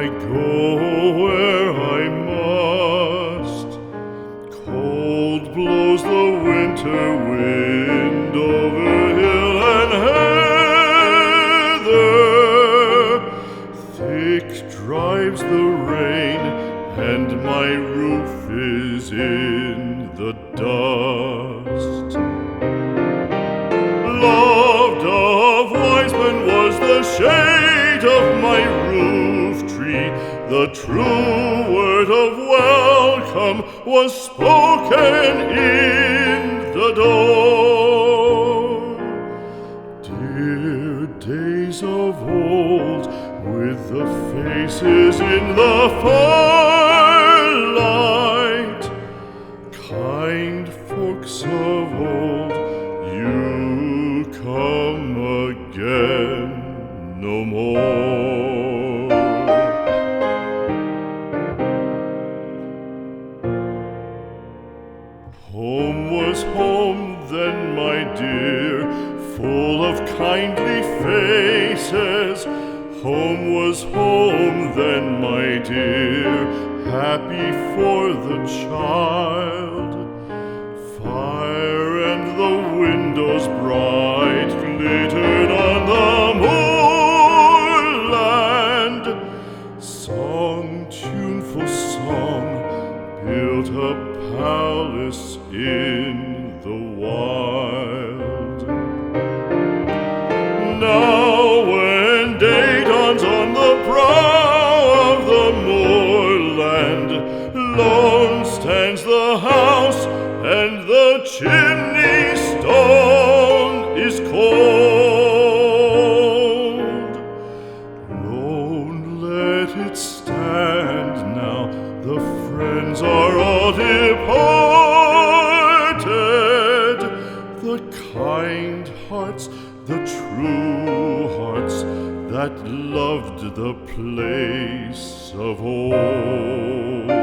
go where I must. Cold blows the winter wind over hill and heather. Thick drives the rain, and my roof is in the dust. Loved of wise men was the shade of my roof tree. The true word of welcome was spoken in the door. Dear days of old, with the faces in the firelight, kind folks of old, you come again no more. Home was home then, my dear, full of kindly faces. Home was home then, my dear, happy for the child. Fire and the windows bright glittered on the moorland. Song, tuneful song, built a palace in the wild. Now when day dawns on the brow of the moorland, lone stands the house, and the chimney stone is cold. Lone, let it stand now, the friends are all departed. The kind hearts, the true hearts, that loved the place of old.